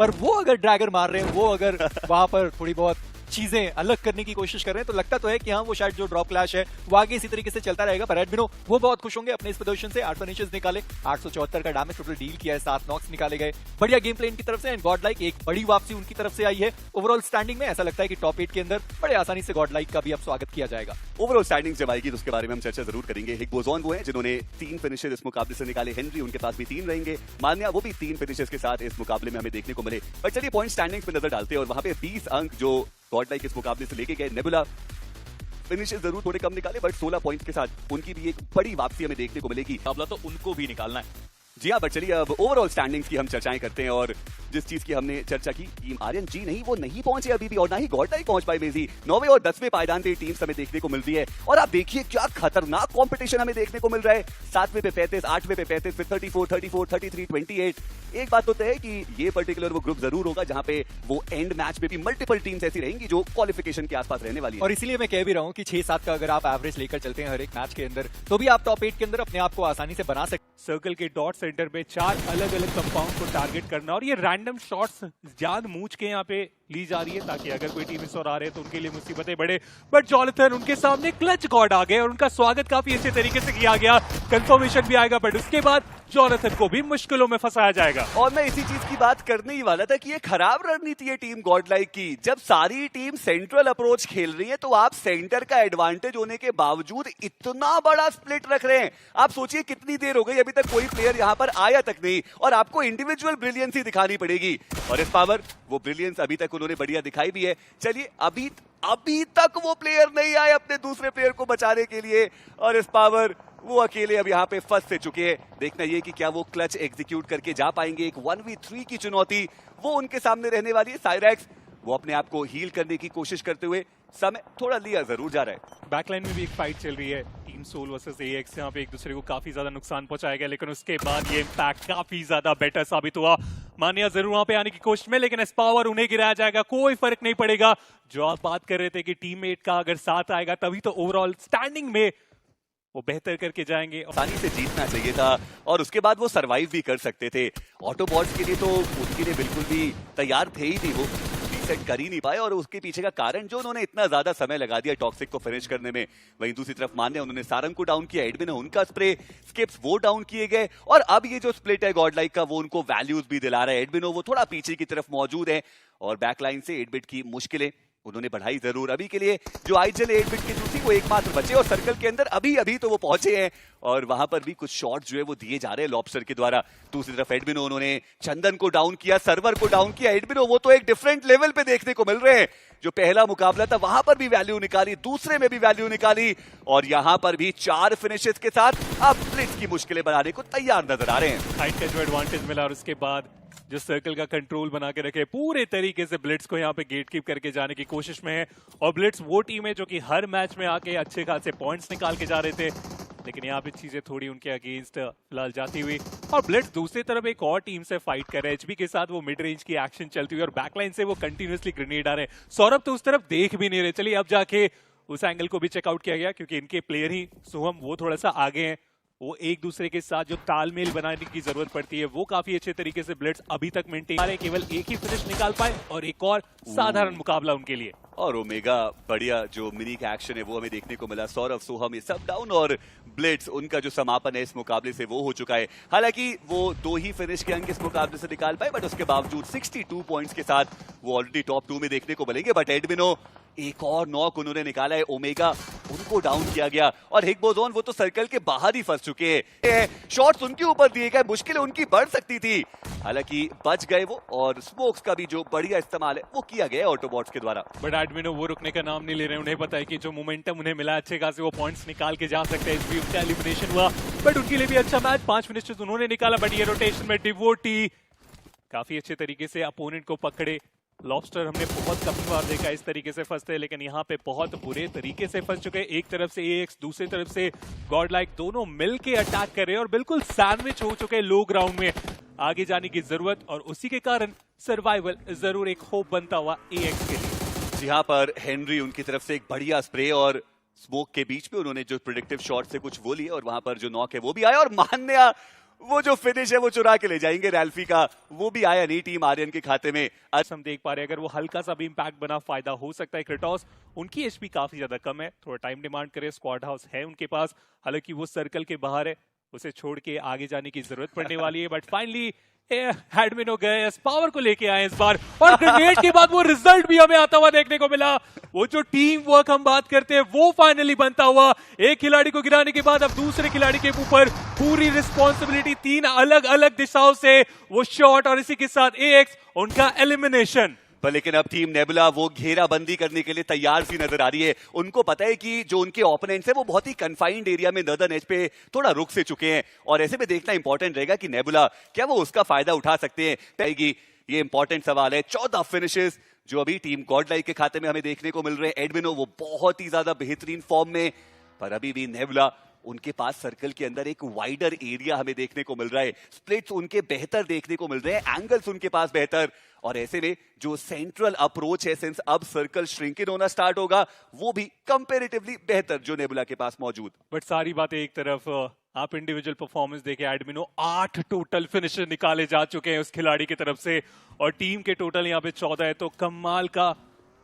पर वो अगर ड्रैगर मार रहे हैं, वो अगर वहां पर थोड़ी बहुत चीजें अलग करने की कोशिश कर रहे हैं, तो लगता तो है कि हाँ वो शायद जो ड्रॉप क्लैश है वो आगे इसी तरीके से चलता रहेगा। पर एडमिनो वो बहुत खुश होंगे अपने इस प्रदर्शन से। 8 फिनिशेस निकाले, 874 का डैमेज टोटल डील किया है, 7 नॉक्स निकाले गए। बढ़िया गेम प्ले इनकी तरफ से एंड गॉड लाइक एक बड़ी वापसी उनकी तरफ से आई है। ओवरऑल स्टैंडिंग में ऐसा लगता है कि टॉप 8 के अंदर बड़े आसानी से गॉड लाइक का भी अब स्वागत किया जाएगा। ओवरऑल स्टैंडिंग जब आएगी तो उसके बारे में हम चर्चा जरूर करेंगे। हिग्बोजॉन वो है जिन्होंने 3 फिनिशेस इस मुकाबले से निकाले, हेनरी उनके पास भी 3 रहेंगे, मान्या वो भी 3 फिनिशेस के साथ इस मुकाबले में हमें देखने को मिले। पर चलिए पॉइंट स्टैंडिंग्स पे नजर डालते हैं और वहां पे 20 अंक जो गॉड लाइक इस मुकाबले से लेके गए। नेबुला फिनिशेस जरूर थोड़े कम निकाले बट 16 पॉइंट्स के साथ उनकी भी एक बड़ी वापसी हमें देखने को मिलेगी। मुकाबला तो उनको भी निकालना है। जी हाँ, बट चलिए अब ओवरऑल स्टैंडिंग्स की हम चर्चाएं करते हैं। और जिस चीज की हमने चर्चा की, टीम आर्यन जी नहीं, वो नहीं पहुंचे अभी भी और ना ही गॉड लाइक पहुंच पाए बेजी। 9वें और 10वें पायदान पे टीम्स हमें देखने को मिल रही है और आप देखिए क्या खतरनाक कंपटीशन हमें देखने को मिल रहा है। 7वें पे 35, 8वें पे 35, फिर 34, 34, 33, 28। एक बात तो तय है कि ये पर्टिकुलर वो ग्रुप जरूर होगा जहां पे वो एंड मैच में भी मल्टीपल टीम्स ऐसी रहेंगी जो क्वालिफिकेशन के आसपास रहने वाली है। और इसीलिए मैं कह भी रहा हूँ कि 6-7 का अगर आप एवरेज लेकर चलते हैं हर एक मैच के अंदर, तो भी आप टॉप 8 के अंदर अपने आप को आसानी से बना सकते। सर्कल के डॉट सेंटर में 4 अलग अलग कंपाउंड को टारगेट करना और ये रैंडम शॉट्स जानबूझ के यहाँ पे ली जा रही है ताकि अगर कोई टीम इस ओर आ रहे हैं तो उनके लिए मुसीबतें बढ़े। बट जॉनथन उनके सामने क्लच गॉड आ गए और उनका स्वागत काफी अच्छे तरीके से किया गया। कंफर्मेशन भी आएगा बट उसके बाद जॉनथन को भी मुश्किलों में फंसाया जाएगा। और मैं इसी चीज की बात करने ही वाला था कि ये खराब रणनीति है टीम गॉड लाइक की। जब सारी टीम सेंट्रल अप्रोच खेल रही है तो आप सेंटर का एडवांटेज होने के बावजूद इतना बड़ा स्प्लिट रख रहे हैं। आप सोचिए कितनी देर हो गई, अभी तक कोई प्लेयर यहाँ पर आया तक नहीं और आपको इंडिविजुअल ब्रिलियंस ही दिखानी पड़ेगी। और इस पावर वो ब्रिलियंस अभी तक उन्होंने बढ़िया दिखाई भी है। चलिए अभी तक वो प्लेयर नहीं आए अपने दूसरे प्लेयर को बचाने के लिए और इस पावर वो अकेले अब यहाँ पे फंस से चुके हैं। देखना ये कि क्या वो क्लच एग्जीक्यूट करके जा पाएंगे। एक 1v3 की चुनौती वो उनके सामने रहने वाली है। साइरेक्स वो अपने आप को हील करने की कोशिश करते हुए समय थोड़ा लिया जरूर जा रहा है। बैकलाइन में भी एक फाइट चल रही है, टीम सोल वर्सेस एएक्स। यहाँ पे एक दूसरे को काफी ज्यादा नुकसान पहुंचाया गया लेकिन उसके बाद ये इम्पैक्ट काफी ज्यादा बेटर साबित हुआ। मानिया जरूर वहां पे आने की कोशिश में लेकिन एस्पावर उन्हें गिराया जाएगा, कोई फर्क नहीं पड़ेगा। जो आप बात कर रहे थे कि टीममेट का अगर साथ आएगा तभी तो ओवरऑल स्टैंडिंग में वो बेहतर करके जाएंगे। आसानी से जीतना चाहिए था और उसके बाद वो सरवाइव भी कर सकते थे। ऑटोबॉट्स के लिए तो उनके लिए बिल्कुल भी तैयार थे ही नहीं, वो रीसेट कर ही नहीं पाए और उसके पीछे का कारण जो उन्होंने इतना ज्यादा समय लगा दिया टॉक्सिक को फिनिश करने में। वहीं दूसरी तरफ मान्य उन्होंने सारंग को डाउन किया, एडमिन उनका स्प्रे, स्किप्स वो डाउन किए गए और अब ये जो स्प्लिट है गॉड लाइक का वो उनको वैल्यूज भी दिला रहा है। एडमिनो वो थोड़ा पीछे की तरफ मौजूद है और बैकलाइन से 8 बिट की मुश्किलें उन्होंने बढ़ाई जरूर। अभी के लिए जो आईजल 8 बिट की दूसरी वो एकमात्र बचे और सर्कल के अंदर अभी तो वो पहुंचे हैं और वहां पर भी कुछ शॉट जो है वो दिए जा रहे हैं लॉबस्टर के द्वारा। दूसरी तरफ एडमिनो उन्होंने चंदन को डाउन किया, सर्वर को डाउन किया। एडमिनो वो तो एक डिफरेंट लेवल पे देखने को मिल रहे हैं। जो पहला मुकाबला था वहां पर भी वैल्यू निकाली, दूसरे में भी वैल्यू निकाली और यहां पर भी 4 फिनिशेस के साथ अब ब्लिट्स की मुश्किलें बनाने को तैयार नजर आ रहे हैं। हाइट का जो एडवांटेज मिला और उसके बाद जो सर्कल का कंट्रोल बना के रखे पूरे तरीके से ब्लिट्स को यहाँ पे गेट कीप करके जाने की कोशिश में है। और ब्लिट्स वो टीम है जो कि हर मैच में आके अच्छे खासे पॉइंट्स निकाल के जा रहे थे लेकिन यहाँ पे चीजें थोड़ी उनके अगेंस्ट फिलहाल जाती हुई। और ब्लिट्स दूसरी तरफ एक और टीम से फाइट कर रहे हैं, एचबी के साथ वो मिड रेंज की एक्शन चलती हुई और बैकलाइन से वो कंटिन्यूअसली ग्रेनेड आ रहे हैं। सौरभ तो उस तरफ देख भी नहीं रहे। चलिए अब जाके उस एंगल को भी चेकआउट किया गया क्योंकि इनके प्लेयर ही सोहम वो थोड़ा सा आगे हैं। वो एक दूसरे के साथ जो तालमेल बनाने की जरूरत पड़ती है वो काफी अच्छे तरीके से ब्लिट्स अभी तक मेंटेन कर रहे हैं। केवल एक ही फिनिश निकाल पाए और एक और साधारण मुकाबला उनके लिए। और ओमेगा बढ़िया जो मिनी का एक्शन है वो हमें देखने को मिला। सौरभ सोहम ये सब डाउन और ब्लिट्स उनका जो समापन है इस मुकाबले से वो हो चुका है। हालांकि वो 2 ही फिनिश के अंक इस मुकाबले से निकाल पाए बट उसके बावजूद 62 पॉइंट्स के साथ वो ऑलरेडी टॉप 2 में देखने को मिलेंगे। बट एडमिनो एक और नॉक उन्होंने निकाला है, ओमेगा उनको डाउन किया गया और हिग्बोजॉन वो तो सर्कल के बाहर ही फंस चुके हैं। शॉट्स उनके ऊपर दिए गए, मुश्किलें उनकी बढ़ सकती थी, हालांकि बच गए वो और स्मोक्स का भी जो बढ़िया इस्तेमाल है वो किया गया ऑटोबॉट्स के द्वारा। बट एडमिनो वो रुकने का नाम नहीं ले रहे। उन्हें पता है कि जो मोमेंटम उन्हें मिला अच्छे खासे वो पॉइंट्स निकाल के जा सकते हैं। इसलिए उनका एलिमिनेशन हुआ बट उनके लिए भी अच्छा मैच, 5 फिनिशेस उन्होंने निकाला। बट ये रोटेशन में डिवोटी काफी अच्छे तरीके से अपोनेंट को पकड़े। लॉबस्टर हमने बहुत कम बार देखा इस तरीके से फंसते लेकिन यहाँ पे बहुत बुरे तरीके से फंस चुके। एक तरफ से एएक्स, दूसरी तरफ से गॉड लाइक, दोनों मिलके अटैक कर रहे हैं और बिल्कुल सैंडविच हो चुके लो ग्राउंड में। आगे जाने की जरूरत और उसी के कारण सर्वाइवल जरूर एक होप बनता हुआ एएक्स के लिए। यहाँ पर हेनरी उनकी तरफ से एक बढ़िया स्प्रे और स्मोक के बीच में उन्होंने जो प्रेडिक्टिव शॉट से कुछ वो लिए और वहां पर जो नॉक है वो भी आया और मान्या वो जो फिनिश है वो चुरा के ले जाएंगे रैल्फी का, वो भी आया नहीं टीम आर्यन के खाते में। आज हम देख पा रहे हैं अगर वो हल्का सा भी इंपैक्ट बना फायदा हो सकता है। क्रेटोस उनकी एचपी काफी ज्यादा कम है, थोड़ा टाइम डिमांड करे, स्क्वाड हाउस है उनके पास, हालांकि वो सर्कल के बाहर है, उसे छोड़ के आगे जाने की जरूरत पड़ने वाली है। बट फाइनली एडमिन हो गए, इस पावर को लेके आए इस बार, और ग्रेनेड के बाद वो रिजल्ट भी हमें आता हुआ देखने को मिला। वो जो टीम वर्क हम बात करते हैं वो फाइनली बनता हुआ, एक खिलाड़ी को गिराने के बाद अब दूसरे खिलाड़ी के ऊपर पूरी रिस्पॉन्सिबिलिटी, 3 अलग अलग दिशाओं से वो शॉट, और इसी के साथ एएक्स उनका एलिमिनेशन। पर लेकिन अब टीम नेबुला वो घेराबंदी करने के लिए तैयार सी नजर आ रही है। उनको पता है कि जो उनके ओपोनेंट्स है वो बहुत ही कन्फाइंड एरिया में नॉर्दर्न एज पे थोड़ा रुक से चुके हैं, और ऐसे में देखना इंपॉर्टेंट रहेगा कि नेबुला क्या वो उसका फायदा उठा सकते हैं। ये इंपॉर्टेंट सवाल है। 14 फिनिशेस जो अभी टीम गॉडलाइक के खाते में हमें देखने को मिल रहे हैं। एडमिनो वो बहुत ही ज्यादा बेहतरीन फॉर्म में, पर अभी भी नेबुला उनके पास सर्कल के अंदर एक वाइडर एरिया हमें देखने को मिल रहा है। स्प्लिट्स उनके बेहतर देखने को मिल रहे हैं, एंगल्स उनके पास बेहतर, और ऐसे में जो सेंट्रल अप्रोच है सिंस अब सर्कल श्रिंकिन होना स्टार्ट होगा वो भी कंपैरेटिवली बेहतर जो नेबुला के पास मौजूद। बट सारी बातें एक तरफ, आप इंडिविजुअल परफॉर्मेंस देखे, एडमिनो 8 टोटल फिनिशर निकाले जा चुके हैं उस खिलाड़ी की तरफ से, और टीम के टोटल यहाँ पे 14 है, तो कमाल का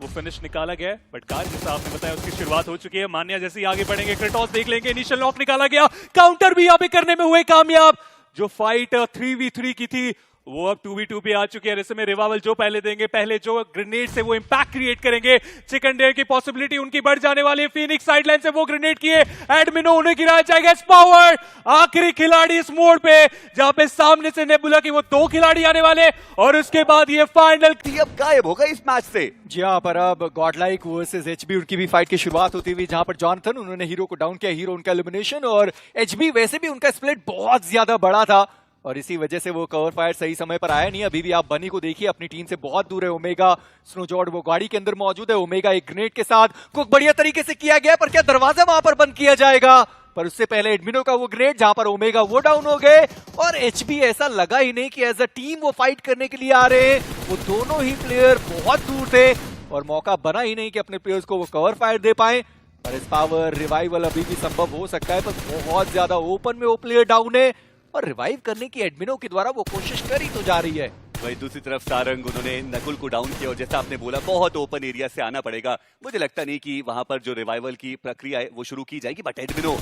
वो फिनिश निकाला गया है। बट कार जैसा आपने बताया उसकी शुरुआत हो चुकी है। मान्या जैसे ही आगे बढ़ेंगे, क्रेटोस देख लेंगे, इनिशियल लॉक निकाला गया, काउंटर भी यहाँ पे करने में हुए कामयाब। जो फाइट 3v3 की थी वो अब 2v2 पे आ चुकी है। ऐसे में रिवाइवल जो पहले देंगे, पहले जो ग्रेनेड से वो इंपैक्ट क्रिएट करेंगे, चिकन डेयर की पॉसिबिलिटी उनकी बढ़ जाने वाली है। फीनिक्स साइडलाइन से वो ग्रेनेड किए, एडमिनो उन्हें गिराया जाएगा। पावर आखिरी खिलाड़ी इस मोड़ पे, जहां पे सामने से नेबुला की वो 2 खिलाड़ी आने वाले, और उसके बाद ये फाइनल अब गायब होगा इस मैच से। जी हाँ, पर अब गॉडलाइक वर्सेस एचबी उनकी भी फाइट की शुरुआत होती हुई, जहां पर जॉनथन उन्होंने हीरो को डाउन किया, हीरो उनका एलिमिनेशन, और एचबी वैसे भी उनका स्प्लिट बहुत ज्यादा बड़ा था और इसी वजह से वो कवर फायर सही समय पर आया नहीं। अभी भी आप बनी को देखिए, अपनी टीम से बहुत दूर है। ओमेगा स्नोजॉर्ड वो गाड़ी के अंदर मौजूद है, ओमेगा एक ग्रेनेड के साथ कुक बढ़िया तरीके से किया गया, पर क्या दरवाजा वहां पर बंद किया जाएगा? पर उससे पहले एडमिनो का वो ग्रेनेड, जहां पर ओमेगा वो डाउन हो गए, और एचबी ऐसा लगा ही नहीं कि एज अ टीम वो फाइट करने के लिए आ रहे हैं। वो दोनों ही प्लेयर बहुत दूर थे और मौका बना ही नहीं कि अपने प्लेयर्स को वो कवर फायर दे पाए। पर इस पावर रिवाइवल अभी भी संभव हो सकता है, पर बहुत ज्यादा ओपन में वो प्लेयर डाउन है, और रिवाइव करने की एडमिनो के द्वारा वो कोशिश कर ही तो जा रही है। वही दूसरी तरफ सारंग, उन्होंने नकुल को डाउन किया, और जैसा आपने बोला बहुत ओपन एरिया से आना पड़ेगा। मुझे लगता नहीं कि वहां पर जो रिवाइवल की प्रक्रिया है वो शुरू की जाएगी, बट एडमिनो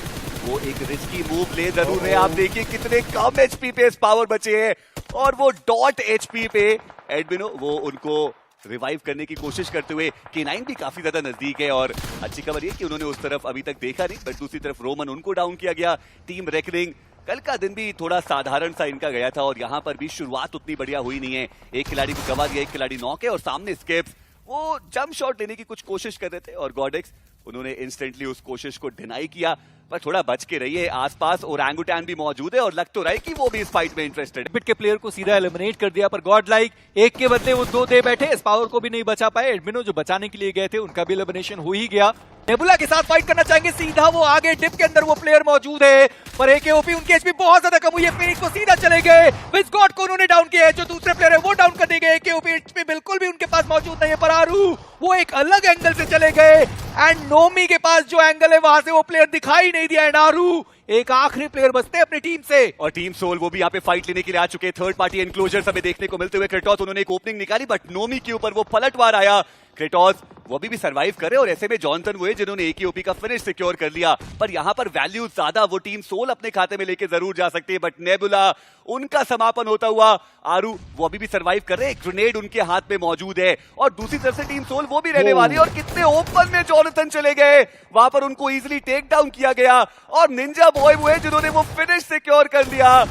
वो एक रिस्की मूव ले जरूर है। आप देखिए कितने कम एचपी पे पावर बचे हैं, और वो डॉट एचपी पे एडमिनो वो उनको रिवाइव करने की कोशिश करते हुए। K9 भी काफी ज्यादा नजदीक है, और अच्छी खबर ये कि उन्होंने उस तरफ अभी तक देखा नहीं, बट दूसरी तरफ रोमन उनको डाउन किया गया। टीम रेकनिंग कल का दिन भी थोड़ा साधारण सा इनका गया था, और यहाँ पर भी शुरुआत उतनी बढ़िया हुई नहीं है। एक खिलाड़ी को गवा दिया, एक खिलाड़ी नॉक है, और सामने स्केप्स वो जंप शॉट लेने की कुछ कोशिश कर रहे थे, और गॉडेक्स उन्होंने इंस्टेंटली उस कोशिश को डिनाई किया। पर थोड़ा बच के रहिए, आसपास ओरंगुटैन भी मौजूद है, और लग तो रहा है कि वो भी इस फाइट में इंटरेस्टेड है। बिट के प्लेयर को सीधा एलिमिनेट कर दिया, पर गॉड लाइक एक के बदले वो 2 दे बैठे, इस पावर को भी नहीं बचा पाए। एडमिनो जो बचाने के लिए गए थे उनका भी एलिमिनेशन हो ही गया। नेबुला के साथ फाइट करना चाहेंगे, सीधा वो आगे डिप के अंदर वो प्लेयर मौजूद है, पर एकेओपी उनकी एचपी बहुत ज्यादा कम हुई है। फिनिक्स को सीधा चले गए, विस्कॉट को उन्होंने डाउन किया है, जो दूसरे प्लेयर है वो डाउन कर दिए गए। एकेओपी एचपी बिल्कुल भी उनके पास मौजूद नहीं है, पर आरू वो एक अलग एंगल से चले गए, एंड नोमी के पास जो एंगल है वहां से वो प्लेयर दिखाई नहीं दिया। एंड आरू एक आखिरी प्लेयर बचते हैं अपनी टीम से, और टीम सोल वो भी यहाँ पे फाइट लेने के लिए आ चुके हैं। थर्ड पार्टी एनक्लोजर हमें देखने को मिलते हुए। क्रेटोस उन्होंने एक ओपनिंग निकाली, बट नोमी के ऊपर वो पलटवार आया। क्रेटोस वो अभी भी सरवाइव करे, और ऐसे में जॉनसन हुए जिन्होंने एकेओपी का फिनिश सिक्योर कर लिया। पर यहाँ पर वैल्यू ज्यादा वो टीम सोल अपने खाते में लेके जरूर जा सकती है, बट नेबुला उनका समापन होता हुआ। आरू वो अभी भी सरवाइव कर रहे हैं, ग्रेनेड उनके हाथ में मौजूद है, और दूसरी तरफ से टीम सोल वो भी रहने वाली है। और कितने ओपन में जॉनसन चले गए, वहां पर उनको इजीली टेक डाउन किया गया, और निंजा बॉय हुए जिन्होंने वो फिनिश सिक्योर कर लिया।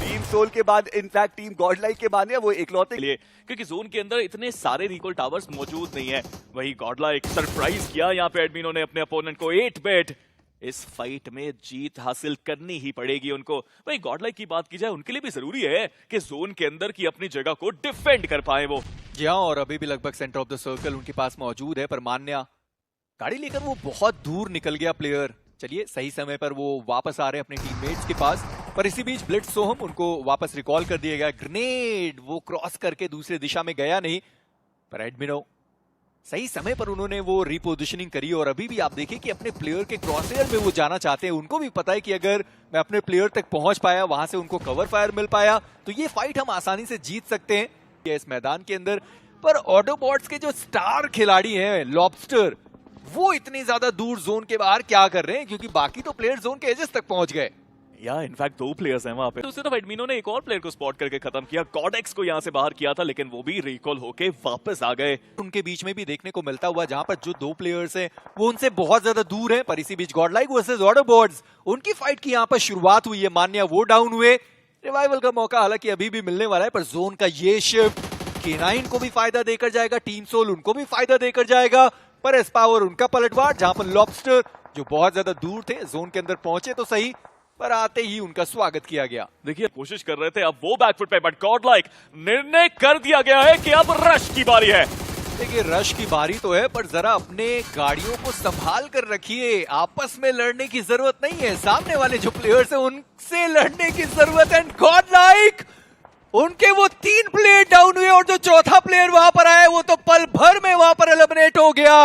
टीम सोल के बाद इनफैक्ट टीम गॉडलाइक के बाद वो इकलौते लिए, क्योंकि जोन के अंदर इतने सारे रिकॉल टावर्स मौजूद नहीं है। वही गॉडलाइक सरप्राइज किया यहाँ पे एडमिनो ने अपने अपोनेंट को 8 बेट। इस फाइट में जीत हासिल करनी ही पड़ेगी उनको। वही गॉडलाइक की बात की जाए, उनके लिए भी जरूरी है कि जोन के अंदर की अपनी जगह को डिफेंड कर पाए वो। जी हाँ, और अभी भी लगभग सेंटर ऑफ द सर्कल उनके पास मौजूद है, पर मान्या गाड़ी लेकर वो बहुत दूर निकल गया प्लेयर। चलिए, सही समय पर वो वापस आ रहे हैं अपने टीममेट्स के पास, पर इसी बीच ब्लिट्ज सोहम उनको वापस रिकॉल कर दिया गया। ग्रेनेड वो क्रॉस करके दूसरी दिशा में गया नहीं, पर एडमिनो सही समय पर उन्होंने वो रिपोजिशनिंग करी और अभी भी आप देखिए कि अपने प्लेयर के क्रॉसएयर में वो जाना चाहते हैं। उनको भी पता है कि अगर मैं अपने प्लेयर तक पहुंच पाया, वहां से उनको कवर फायर मिल पाया, तो ये फाइट हम आसानी से जीत सकते हैं इस मैदान के अंदर। पर ऑटोबॉट्स के जो स्टार खिलाड़ी हैं लॉबस्टर, वो इतनी ज्यादा दूर जोन के बाहर क्या कर रहे हैं, क्योंकि बाकी तो प्लेयर जोन के एजेस तक पहुंच गए। या इनफैक्ट 2 प्लेयर्स हैं वहां पे। दूसरी तरफ एडमिनो ने एक और प्लेयर को स्पॉट करके खत्म किया, कॉडेक्स को यहां से बाहर किया था, लेकिन वो भी रिकॉल होके वापस आ गए। उनके बीच में भी देखने को मिलता हुआ जहां पर जो 2 प्लेयर्स हैं वो उनसे बहुत ज्यादा दूर हैं, पर इसी बीच गॉडलाइक वर्सेस ऑटोबॉट्स, उनकी फाइट की यहां पर शुरुआत हुई है। मान्या वो डाउन हुए, रिवाइवल का मौका हालांकि अभी भी मिलने वाला है, पर जोन का ये शिफ्ट K9 को भी फायदा देकर जाएगा, टीम सोल उनको भी फायदा देकर जाएगा, पर एस पावर उनका पलटवार, जहां पर लॉबस्टर जो बहुत ज्यादा दूर थे जोन के अंदर पहुंचे तो सही, पर आते ही उनका स्वागत किया गया। देखिए कोशिश कर रहे थे अब वो बैकफुट पे, बट गॉडलाइक निर्णय कर दिया गया है कि अब रश की बारी है। देखिए रश की बारी तो है, पर जरा अपने गाड़ियों को संभाल कर रखिए। आपस में लड़ने की जरूरत नहीं है, सामने वाले जो प्लेयर्स हैं उनसे लड़ने की जरूरत है। गॉडलाइक उनके वो 3 प्लेयर डाउन हुए और जो चौथा प्लेयर वहां पर आया वो तो पल भर में वहां पर एलिमिनेट हो गया।